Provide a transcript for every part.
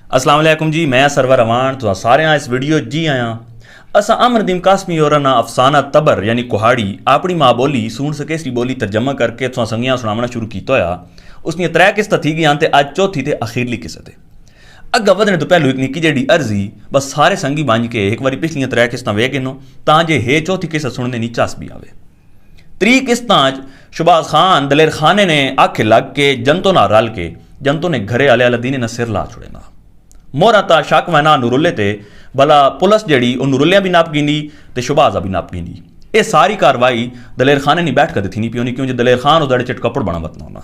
अस्सलाम वालेकुम जी, मैं सरवर अवान तो सारे इस वीडियो जी आया। असा अमर नदीम कासमी और ना अफसाना तबर यानी कुहाड़ी अपनी माँ बोली सूण सकेसरी बोली तर्जमा करके तो संगियां सुनावना शुरू किया होया। उसने त्रै किस्त थी गई ते अज चौथी ते अखीरली किस्त है। अग्गा वधने तो पहलू एक निक्की जेडी अर्जी बस सारे संगी बंज के एक बारी पिछलियां त्रै किस्तां वेख गिनो तां जे हे चौथी किस्त सुनने नी चस भी आवे। त्री किस्तां शहबाज खान दलेर खाने ने आखे लग के जनतों ना रल के जनतों ने घरे आले अलादीन ने सिर ला छुड़ेना। मोरा ता शक वना नूरुल्ले ते भला पुलिस जड़ी वो नूरुल्लिया भी नाप गिनी ते शहबाजा भी नाप गिनी। ये सारी कार्रवाई दलेर खाने नहीं बैठ कर थी नहीं पियोनी क्यों जो दलेर खान उधड़े चिट कपड़ बना बतना होना।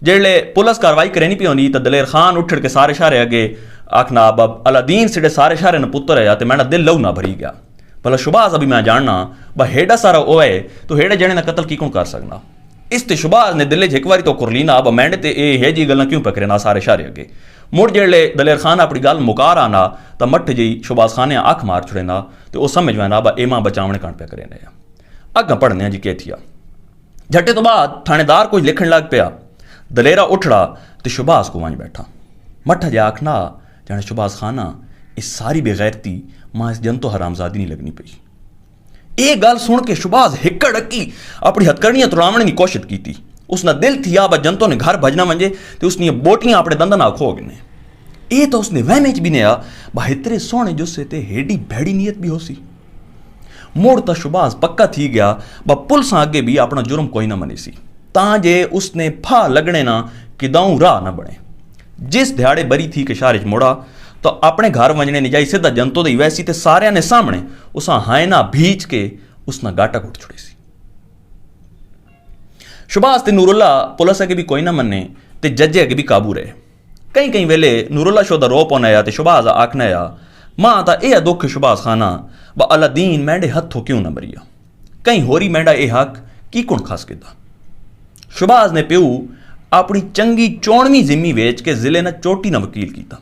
जेड़े पुलिस कार्रवाई करे नहीं पियोनी तो दलेर खान उठ के सारे शारे अगे आखना अब अलादीन सिडे सारे शारे न पुत्र है तो मैंने दिल लहू ना भरी गया। भला शहबाज अभी मैं जानना ब हेडा सारा ओ है तो हेडे जने ना कत्ल की कौन कर सकना। इस ते शहबाज ने दिल्ली एक बारी तो कुरलीना अब मैंने ते ये जी गल्लां क्यों पकड़े ना सारे शारे अगे। मुड़ जेड़े दलेर खान अपनी गल मुकार आना तो मठ जी शहबाज खान ने अख मार छुड़ेना तो वह समझ वैना ब एमा बचावने कण पे करे अग्गा पढ़ने जी के थिया। झट्टे तो बाद थानेदार कोई लिखन लग पिया। दलेरा उठड़ा तो शहबाज को वहीं बैठा मठा जा आखना जाने शहबाज खाना इस सारी बेगैरती मां इस जनतो हरामजादी नहीं लगनी पई। ये गल सुन के शहबाज हिक्कड़ अक्की अपनी हथकड़ियां तुड़ावने की कोशिश की थी। उसना दिल थी आ जनतों ने घर भजना मंजे तो उसने बोटियां अपने दंदन आखो गिने। ये तो उसने वहमे च भी नहीं आ बहितरे सोने जुस्से ते हेडी भैड़ी नीयत भी हो सी। मोड़ तो शहबाज पक्का थी गया ब पुलिस अगे भी अपना जुर्म कोई ना मनी सी तां जे उसने फा लगने ना कि दाऊं राह ना बने। जिस दिहाड़े बरी थी कि शारिज मुड़ा तो अपने घर वंजने नहीं जाई सीधा जनतों दी वैसी ते सारे ने सामने उसा हायना भीच के उसना गाटा घुट छुड़ी सी। शहबाज ते नूरुल्ला पुलिस अगे भी कोई ना मन्ने ते जजे अगे भी काबू रहे। कई वेले नूरुल्ला शो दा रो पौन आया ते शहबाज आखना आया मां ता यह दुख शहबाज खाना ब अलादीन मैंडे हथों क्यों ना मरिया कहीं होरी मैंडा यह हक की कुण खास किता। शहबाज ने प्यू अपनी चंगी 94वीं जिम्मी वेच के जिले ने चोटी ना वकील किया।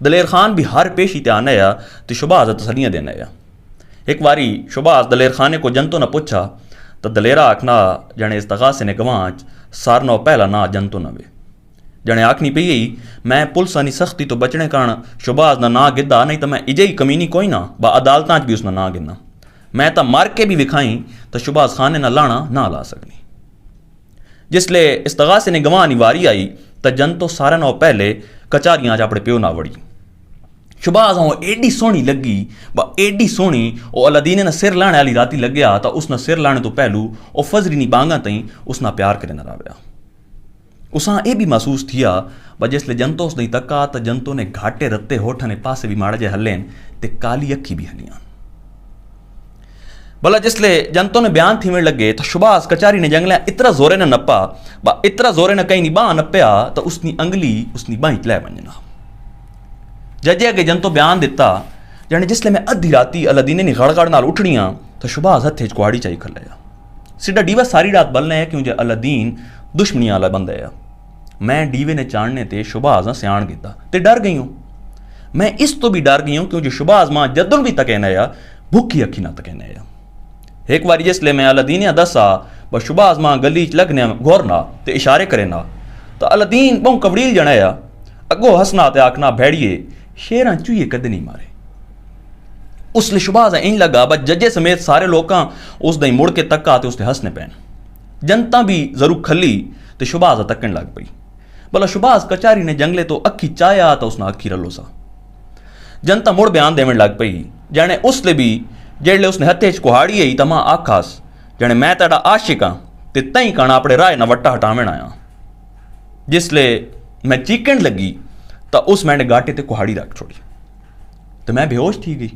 दलेर खान भी हर पेशी ते आना आया तो शहबाज तसलियां देना आया। एक बारी शहबाज दलेर खाने को जनतों ने पूछा तो दलेरा आखना जने इस तगासे ने गवाच सार नो पहला ना जनतो न वे जने आखनी पी मैं पुलिस सख्ती तो बचने कारण शहबाज ना गिद्दा नहीं तो मैं इजे ही कमीनी कोई ना ब अदालत भी उसना ना गिना मैं तो मर के भी विखाई तो शहबाज खान ने ना लाना ना ला सकनी। जिसले इस तगासे ने गवाह वारी आई तो जनतो सारे नो पहले कचारियां अपने प्यो ना वड़ी। शहबाज एडी सोहनी लगी ब एडी सोहनी वो अलादीन ने सिर लाने वाली राती लग्या तो उसने सिर लाने तो पहलू वो फजरी नी बांगा तई उसना प्यार करे न रहा। उसा ये भी महसूस थिया ब जिसले जनतो उस तक्का तो जनतो ने घाटे रत्ते होठ ने पासे भी माड़े जे हलेन ते काली अखी भी हलियां। भला जिसले जनतो ने बयान थीवन लगे तो शहबाज कचारी ने जंगलिया इतना जोरे ने नप्पा ब इतना जोरे ने कहीं बाह नप्या तो उसनी अंगली उसनी बाही च लै वंजना। जजे अगे जनतो बयान दिता जाने जिसले मैं अद्धी राती अलादीन ने गड़गड़ नाल उठड़ियां तो शहबाज हथे च कुहाड़ी चाई खलाया सिडा डीवा सारी रात बलना है क्यों जे अलादीन दुश्मनी आला बंदा है। मैं डीवे ने चाणने ते शहबाज सियाण गिता ते डर गई हूं। मैं इस तो भी डर गई हूं क्यों जो शहबाज मां जदों भी तकैना आया भुखी अखी ना तकैना आया। एक बारी जिसले मैं अलादीन दसा ब शहबाज मां गली च लगने घोरना ते इशारे करे ना तो अलादीन बहु कबड़ील जनाया अगो हसना ते आखना भैड़िए शेरां चूहे कद नहीं मारे। उसले शहबाज इंज लगा ब जजे समेत सारे लोग उस दई मुड़ के तक्का ते उसने हसने पैन। जनता भी जरूर खली तो शहबाज तकन लग पई। भला शहबाज कचारी ने जंगले तो अखी चाया तो उसने अखी रलो सा। जनता मुड़ बयान देवन लग पई जाने उसले भी जेड़े उसने हथे च कुहाड़ी आई तो मां आखास जाने मैं तेरा आशिक हाँ ते तई कणा अपने राय ना वट्टा हटावन आया। जिसले मैं चीकण लगी तो उस मैंने गाटे ते कुहाड़ी रख छोड़ी तो मैं बेहोश थी गई।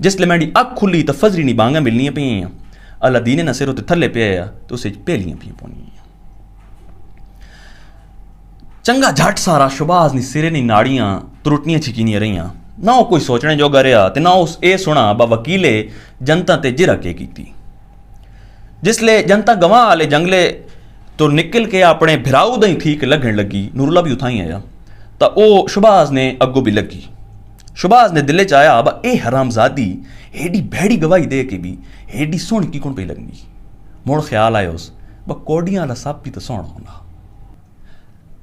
जिसले मैंने अख खुली तो फजरी नी बांगा मिलनियां पई अलादीन ने सिर उत्ते थले पिया तो उसे पहलियां पी पौनी। चंगा झट सारा शहबाज नी सिरे नी नाड़ियां त्रुटियां छिकीनियां रहियां ना वो कोई सोचने जो गया ते ना उस ए सुना ब वकीले जनता ते जिरा के कीती। जिसले जनता गवाह आले जंगले तो निकल के अपने भिराऊ दई ठीक लगन लगी नूरुल्ला भी उठाई आया तो वो शहबाज ने अगो भी लगी। शहबाज ने दिले च आया ब ए हरामजादी हेडी भैड़ी गवाही दे के भी हेडी सोहनी की कौन पई लगनी। मुड़ ख्याल आयो उस ब कोडियां वाला सप भी तो सोहना होना।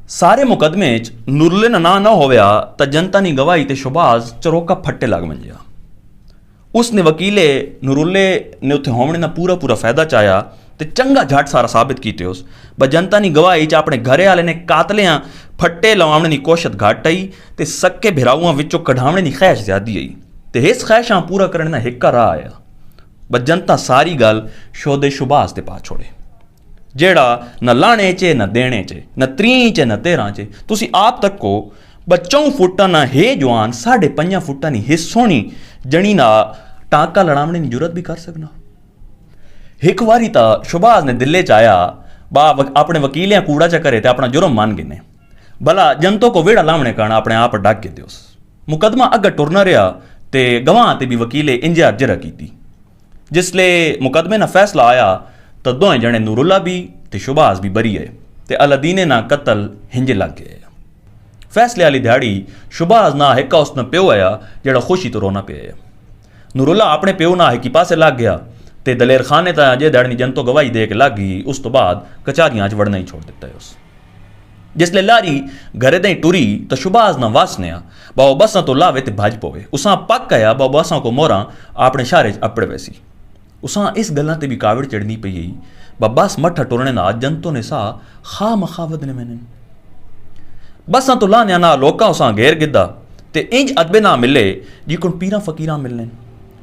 ਸਾਰੇ ਮੁਕਦਮੇ 'ਚ ਨੂਰੁੱਲੇ ਦਾ ਨਾਂ ਨਾ ਹੋਵਿਆ ਤਾਂ ਜਨਤਾ ਦੀ ਗਵਾਹੀ ਤੇ ਸ਼ੁਬਾਜ਼ ਚਰੋਕਾ ਫੱਟੇ ਲੱਗ ਮੰਜਿਆ। ਉਸਨੇ ਵਕੀਲੇ ਨੂਰੁੱਲੇ ਨੇ ਉੱਥੇ ਹੋਵਣੇ ਦਾ ਪੂਰਾ ਫਾਇਦਾ ਚਾਇਆ ਤੇ ਚੰਗਾ ਝੱਟ ਸਾਰਾ ਸਾਬਿਤ ਕੀਤੇ ਉਸ ਬ ਜਨਤਾ ਦੀ ਗਵਾਹੀ 'ਚ ਆਪਣੇ ਘਰੇ ਵਾਲੇ ਨੇ ਕਾਤਲਿਆਂ ਫੱਟੇ ਲਵਾਉਣ ਦੀ ਕੋਸ਼ਿਸ਼ ਘੱਟ ਆਈ ਤੇ ਸੱਕੇ ਭਿਰਾਵਾਂ ਵਿੱਚੋਂ ਕਢਾਉਣ ਦੀ ਖੈਸ਼ ਜ਼ਿਆਦੀ ਆਈ ਤੇ ਇਸ ਖੈਸ਼ਾਂ ਪੂਰਾ ਕਰਨ ਦਾ ਹਿੱਕਾ ਰਾਹ ਆਇਆ ਬ ਜਨਤਾ ਸਾਰੀ ਗੱਲ ਸ਼ੋਦੇ ਸ਼ੁਬਾਜ਼ ਤੇ ਪਾ ਛੋੜੇ ਜਿਹੜਾ ਨਾ ਲਾਣੇ 'ਚ ਨਾ ਦੇਣੇ 'ਚ ਨਾ 3 'ਚ ਨਾ 13 'ਚ ਤੁਸੀਂ ਆਪ ਤੱਕੋ ਬ 4 ਫੁੱਟਾਂ ਨਾ ਹੈ ਜਵਾਨ 5.5 ਫੁੱਟਾਂ ਦੀ ਹੈ ਸੋਹਣੀ ਜਣੀ ਨਾ ਟਾਂਕਾ ਲੜਾਉਣੇ ਦੀ ਜ਼ਰੂਰਤ ਵੀ ਕਰ ਸਕਣਾ। ਇੱਕ ਵਾਰੀ ਤਾਂ ਸ਼ੁਬਾਜ਼ ਨੇ ਦਿੱਲੇ 'ਚ ਆਇਆ ਬਾ ਆਪਣੇ ਵਕੀਲਿਆਂ ਕੂੜਾ ਚ ਕਰੇ ਤੇ ਆਪਣਾ ਜੁਰਮ ਮੰਨ ਗਏ ਨੇ ਭਲਾ ਜਨਤੋਂ ਕੋ ਵੇੜਾ ਲਾਉਣੇ ਕਾਰਨ ਆਪਣੇ ਆਪ ਡੱਕ ਕੇ ਦਿਓਸ ਮੁਕਦਮਾ ਅੱਗੇ ਟੁਰਨਾ ਰਿਹਾ ਤੇ ਗਵਾਹਾਂ ਤੇ ਵੀ ਵਕੀਲੇ ਇੰਜ ਅਰਜ਼ਰਾ ਕੀਤੀ। ਜਿਸਲੇ ਮੁਕਦਮੇ ਦਾ ਫੈਸਲਾ ਆਇਆ ਤਾਂ ਦੋਵੇਂ ਜਣੇ ਨੂਰੁੱਲਾ ਵੀ ਤੇ ਸ਼ੁਬਾਜ਼ ਵੀ ਬਰੀ ਹੈ ਤੇ ਅਲਾਦੀਨੇ ਨਾ ਕਤਲ ਹਿੰਜ ਲੱਗ ਗਏ। ਫੈਸਲੇ ਵਾਲੀ ਦਿਹਾੜੀ ਸ਼ੁਬਾਜ਼ ਨਾ ਹਿੱਕਾ ਉਸ ਨਾਲ ਪਿਓ ਆਇਆ ਜਿਹੜਾ ਖੁਸ਼ੀ ਤੋਂ ਰੋਣਾ ਪਿਆ। ਨੂਰੁੱਲਾ ਆਪਣੇ ਪਿਓ ਨਾਲ ਹਿੱਕੀ ਪਾਸੇ ਲੱਗ ਗਿਆ ਤੇ ਦਲੇਰ ਖਾਨ ਨੇ ਤਾਂ ਅਜੇ ਦਿਹਾੜੀ ਜਨਤੋਂ ਗਵਾਹੀ ਦੇ ਕੇ ਲੱਗ ਗਈ। ਉਸ ਤੋਂ ਬਾਅਦ ਕਚਾਰੀਆਂ 'ਚ ਵੜਨਾ ਹੀ ਛੋੜ ਦਿੱਤਾ ਉਸ। ਜਿਸਲੇ ਲਾਰੀ ਘਰੇ ਤੇ ਟੁਰੀ ਤਾਂ ਸ਼ੁਬਾਜ਼ ਨਾ ਵਾਸਨਿਆ ਬਾਓ ਬੱਸਾਂ ਤੋਂ ਲਾਵੇ ਤੇ ਭੱਜ ਪਵੇ ਉਸਾਂ ਪੱਕ ਆਇਆ ਬਾਓ ਬੱਸਾਂ ਕੋ ਮੋਰਾਂ ਆਪਣੇ ਸ਼ਾਰੇ 'ਚ ਅਪੜ ਵੈਸੀ ਉਸਾਂ ਇਸ ਗੱਲਾਂ ਤੇ ਵੀ ਕਾਵੜ ਚੜਨੀ ਪਈ ਗਈ ਬੱਸ ਮੱਠਾ ਟੁਰਨੇ ਨਾਲ ਜਨਤੋਂ ਨੇ ਸਾ ਖਾ ਮਖਾਵਤ ਨੇ ਮੈਨੇ ਬੱਸਾਂ ਤੋਂ ਲਾਣਿਆਂ ਨਾਲ ਲੋਕਾਂ ਉਸਾਂ ਘੇਰ ਗਿੱਦਾ ਤੇ ਇੰਜ ਅਦਬੇ ਨਾ ਮਿਲੇ ਜੀ ਕੋਣ ਪੀਰਾਂ ਫਕੀਰਾਂ ਮਿਲਨੇ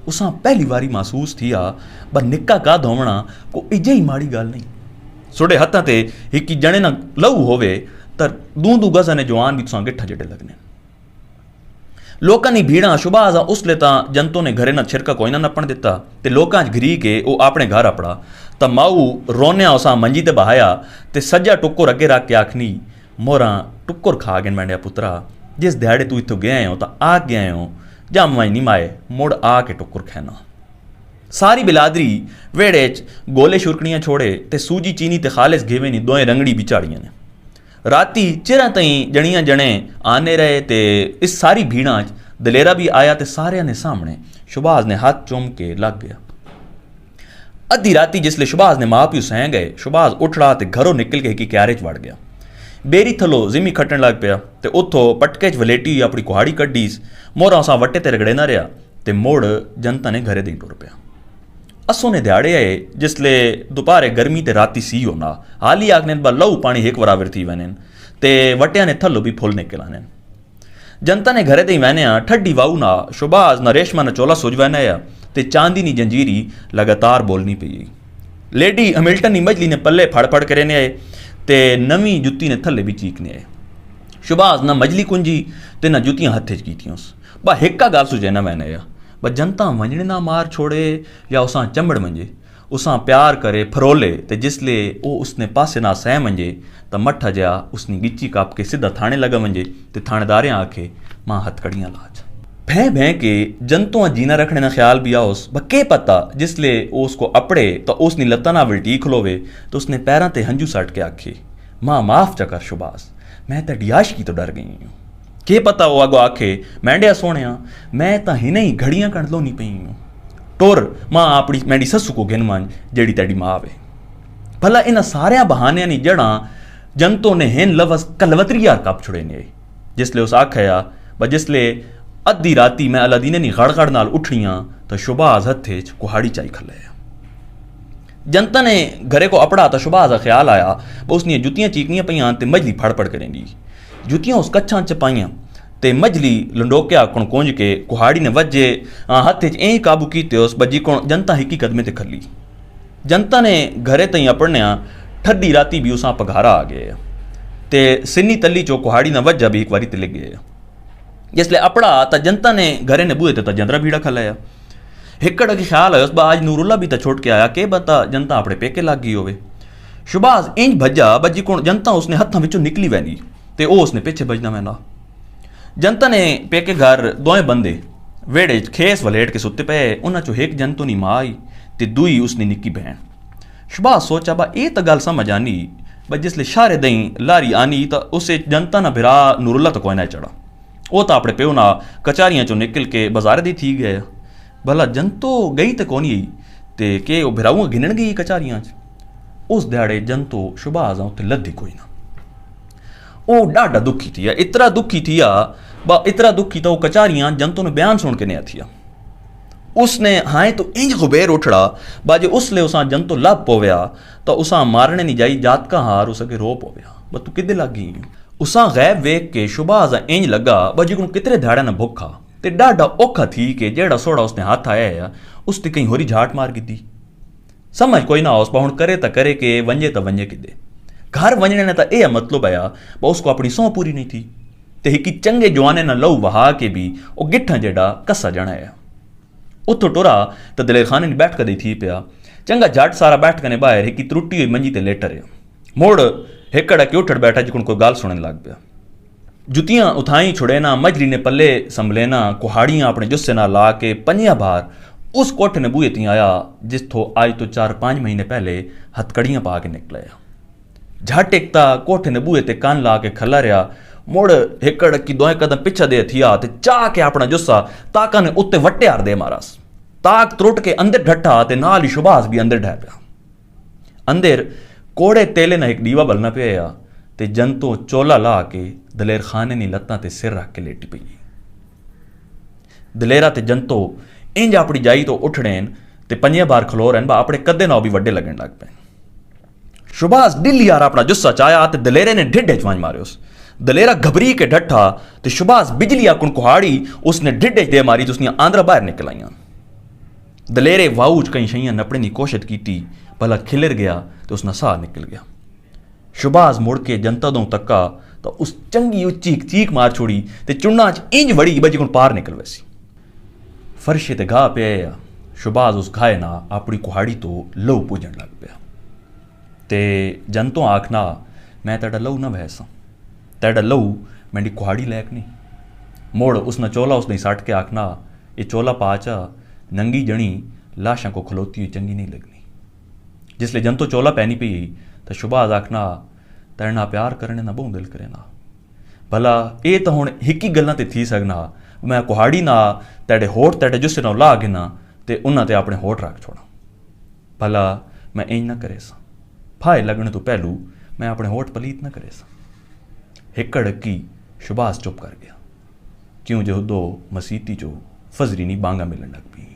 ਉਸਾਂ ਪਹਿਲੀ ਵਾਰੀ ਮਹਿਸੂਸ ਥी ਬ ਨਿੱਕਾ ਕਾ ਧੋਵਣਾ ਕੋ ਇਜੇ ਹੀ ਮਾੜੀ ਗੱਲ नहीं सुडे हत्थां ते हिकी जणे ना लहू होवे ਤਾਂ ਦੂ ਗਜ਼ਾਂ ਨੇ ਜਵਾਨ ਵੀ ਤੁਸਾਂ ਗਿੱਠਾ ਜਿਹੜੇ ਲੱਗਨੇ ਲੋਕਾਂ ਦੀ ਭੀੜਾਂ ਸ਼ੁਬਾਜ਼ ਉਸਲੇ ਤਾਂ ਜਨਤੋਂ ਨੇ ਘਰੇ ਨਾ ਛਿਰਕਾ ਕੋਈ ਨਾ ਨੱਪਣ ਦਿੱਤਾ ਤੇ ਲੋਕਾਂ 'ਚ ਘਰੀ ਕੇ ਉਹ ਆਪਣੇ ਘਰ ਆਪੜਾ ਤਾਂ ਮਾਊ ਰੋਨਿਆ ਉਸਾਂ ਮੰਜੀ ਤੇ ਬਹਾਇਆ ਤੇ ਸੱਜਾ ਟੁੱਕਰ ਅੱਗੇ ਰੱਖ ਕੇ ਆਖਨੀ ਮੋਰਾਂ ਟੁੱਕਰ ਖਾ ਗਏ ਮੈਂਡਿਆ ਪੁੱਤਰਾ ਜਿਸ ਦਿਹਾੜੇ ਤੂੰ ਇੱਥੋਂ ਗਿਆ ਹੋ ਤਾਂ ਆ ਗਿਆ ਹੋ ਜੰਮਾਈ ਨਹੀਂ ਮਾਏ ਮੁੜ ਆ ਕੇ ਟੁੱਕਰ ਖਾਣਾ ਸਾਰੀ ਬਿਲਾਦਰੀ ਵੇੜੇ 'ਚ ਗੋਲੇ ਸ਼ੁਰਕਣੀਆਂ ਛੋੜੇ ਤੇ ਸੂਜੀ ਚੀਨੀ ਤੇ ਖਾਲਿਸ ਘੇਵੇਂ ਨੀ ਦੋਏ ਰੰਗੜੀ ਵਿਚਾੜੀਆਂ ਨੇ ਰਾਤੀ ਚਿਰਾਂ ਤਾਈਂ ਜਣੀਆਂ ਜਣੇ ਆਨੇ ਰਹੇ ਤੇ ਇਸ ਸਾਰੀ ਭੀੜਾਂ 'ਚ ਦਲੇਰਾ ਵੀ ਆਇਆ ਤੇ ਸਾਰਿਆਂ ਨੇ ਸਾਹਮਣੇ ਸ਼ੁਬਾਜ਼ ਨੇ ਹੱਥ ਚੁੰਮ ਕੇ ਲੱਗ ਗਿਆ। ਅੱਧੀ ਰਾਤੀ ਜਿਸਲੇ ਸ਼ੁਬਾਜ਼ ਨੇ ਮਾਂ ਪਿਓ ਸਹਿ ਗਏ ਸ਼ੁਬਾਜ਼ ਉੱਠੜਾ ਤੇ ਘਰੋਂ ਨਿਕਲ ਕੇ ਕੀ ਕਿਆਰੇ 'ਚ ਵੜ ਗਿਆ। ਬੇਰੀ ਥੱਲੋਂ ਜ਼ਿਮੀ ਖੱਟਣ ਲੱਗ ਪਿਆ ਤੇ ਉੱਥੋਂ ਪਟਕੇ 'ਚ ਵਲੇਟੀ ਆਪਣੀ ਕੁਹਾੜੀ ਕੱਢੀ ਮੋਹਰਾਂ ਉਸਾਂ ਵੱਟੇ ਤੇ ਰਗੜੇ ਨਾ ਰਿਹਾ ਤੇ ਮੁੜ ਜਨਤਾ ਨੇ ਘਰੇ ਦੇ ਟੁਰ ਪਿਆ। असों ने दिहाड़े आए जिसले दोपहरे गर्मी ते राती सी होना हाली आखने ब लहू पानी एक बराबर थी वैन ते वटिया ने थल्लो भी फुल निकल आने जनता ने घरे ते वैने ठड्डी वाऊ ना शुबाज ना रेशमा ना चोला सुज वैन आया ते चांदी नी जंजीरी लगातार बोलनी पई लेडी हैमिल्टन नी मजली ने पल्ले फड़ फड़ करे ने आए ते नवी जुत्ती ने थल्ले भी चीकने आए शुबाज ना मजली कुंजी ते ना जुत्तियां हथे च कीतियां बा हिक्का गाल सुझे ना वैन आया ब जनता वंजने ना मार छोड़े या उसां चंबड़ मंजे उसां प्यार करे फरोले ते जिसले वो उसने पासे ना सह मंजे तो मठा जया उसनी गिच्ची काप के सीधा थाने लगा मंजे ते थानेदारें आखे मां हथकड़ियां लाज भैं भैं के जंतुआं जीना रखने ना ख्याल भी आओस ब के पता जिसले वो उसको अपड़े तो उसनी लत्ता ना विल्टी खलोवे तो उसने पैरां ते हंजू सट के आखे मां माफ चकर शुबाज मैं तो डियाश की तो डर गई हूँ के पता वो अगो आखे मैंडिया सोने मैं तो ही नहीं घड़ियां कण लो नहीं पई हूँ टोर मां अपनी मैंडी ससु को गिन मान जेड़ी तेरी मां आवे भला इन सारे बहानियां नी जड़ा जनतों ने हेन लवस कलवतरी यार कप छुड़े ने जिसले उस आखया ब जिसले अद्धी राती मैं अलादीने नी गड़गड़ नाल उठियां तो शुबाज हथे च कुहाड़ी चाई खलाया जनता ने घरे को अपड़ा तो शुबाज का ख्याल आया ब उसनी जुतियां चीकनियां पईयां ते मजली फड़ फड़ करेंगी जुतियां उस कच्छां च पाइयां ते मजली लंडोकिया कुण कुंज के कुहाड़ी ने वजे हथ च ऐं काबू कीते उस बजी कुण जनता हिकी कदमे ते खली जनता ने घरे तई अपड़निया ठड्डी राती भी उसां पघारा आ गए ते सिन्नी तली चो कुहाड़ी ना वजा भी एक बारी ते लग गए जिसले अपड़ा तो जनता ने घरे ने बूहे ते जंदरा भीड़ा खलाया हिकड़ के ख्याल है उस बा आज नूरुल्ला भी तो छोड़ के आया के बता जनता अपने पेके लग गई होवे शुबाज इंज भज्जा बजी कुण जनता उसने हत्थां विचों निकली वैनी ते ओ उसने पिछे बजना वैना जनता ने पेके घर दोए बंदे वेड़े खेस वलेट के सुते पे उन्हां चो एक जनतो नी मां आई ते दुई उसनी निक्की बहन शुबाज सोचा बा ये तो गल समझ आनी ब जिसले शारे दई लारी आनी तो उसे जनता ना बिरा नूरुल्ला तो कोई ना चढ़ा वो तो अपने प्यो ना कचारियां चो निकल के बाजार दी थी गया भला जनतो गई तो कोनी आई ते के वो बिराऊं गिनन गई कचारियां उस दिहाड़े जनतो शुबाज उत्ते लद्दी कोई ना वो ॾाढा दुखी थी विया, एतिरा दुखी थी विया एतिरा दुखी त वो कचारियां जंतु ने बयान सुन के नहीं थी। उसने हाए तो इंज गुबेर उठड़ा बाजे उसले उसा जंतु लब पोव्या तो उसा मारने नहीं जाई जात का हार उसके रो पोव्या ब तू किदे लगी उसा गैब वेख के शुबाज इंज लगा बाजी को कितने ध्याड़ा न भुखा ते डाढ़ा औखा थी कि जेड़ा सोड़ा उसने हाथ आया उसने कहीं होरी झाट मार दी। समझ कोई ना उस हुण करे तो करे के वंजे तो वंजे किदे घर वंजने ने तो यह मतलब आया उसको अपनी सौं पूरी नहीं थी ते हिकी चंगे जवाने न लहू वहा के भी वो गिठा जेड़ा कसा जणाया उतो टुरा तो दलेर खाने ने बैठ कदी थी पिया चंगा झट सारा बैठ कने बाहर हिकी त्रुटी हुई मंजी ते लेट रहा मुड़ हिकड़ा के उठड़ बैठा जिकुन कोई गाल सुनने लग पिया। जुतियां उठाई छुड़ेना मजरी ने पल्ले संभलेना कुहाड़ियां अपने जुस्से ना ला के पंजिया बार उस कोठे ने बूहे ती आया जिसथो आज तो 4-5 महीने पहले हथकड़ियां पा के निकलाया। झट एकता कोठे ने बूहे ते कान ला के खला रहा मुड़ हिकड़ की दोए कदम पिछा दे थिया ते चाह के अपना जुस्सा ताका ने उत्ते वट्टे हार दे मारास ताक त्रुट के अंदर ढट्ठा ते नाल ही शुभास भी अंदर ढह पिया। अंदर कोड़े तेले ना एक दीवा बलना पिया ते जंतु चोला ला के दलेर खाने नी लत्तां ते सिर रख के लेटी पई। दलेरा ते जंतु इंज अपनी जाई तो उठड़ेन ते पंजे बार खलो रहन बा अपने कदे ना भी वड्डे लगन लग पे। शुभास दिल्ली यार अपना जुस्सा चाया ते दलेरे ने ढिड्डे च मारे उस दलेरा घबरी के ढट्ठा तो शुभास बिजली आकुन कुहाड़ी उसने ढिड्डे दे मारी तो उसने आंद्रा बाहर निकल आईयां। दलेरे वाऊज कई शइयां नपने की कोशिश की भला खिलर गया तो उसना साह निकल गया। शुभास मुड़ के जनता दो तक्का तो उस चंगी चीख चीख मार छोड़ी ते चुन्ना च इंज वड़ी बजी को पार निकल वैसी फर्शे ते घा पे शुभास उस घाए ना अपनी कुहाड़ी तो लहू पूजन लग पिया ते जनतों आखना मैं तेरा लहू ना वैसा तेरा लहू मेरी कुहाड़ी लैक नहीं मोड़ उसने चोला उसने सट के आखना ये चोला पाचा नंगी जनी लाशा को खलोती हुई चंगी नहीं लगनी। जिसले जंतु चोला पहनी पी तो शुभास आखना तेरे प्यार करने ना बहु दिल करे ना भला ये तो हुण हिकी गल्लां ते थी सकना मैं कुहाड़ी ना तेरे होठ तेरे जुस्से ना ला गिना ते उन्हां ते अपने होठ रख छोड़ा भला मैं इंज ना करे सा फाए लगने तो पहलू मैं अपने होठ पलीत ना करे सा। हिकड़ की शुभास चुप कर गया क्यों जो दो मसीती जो फजरी नी बांगा मिलन लग पी।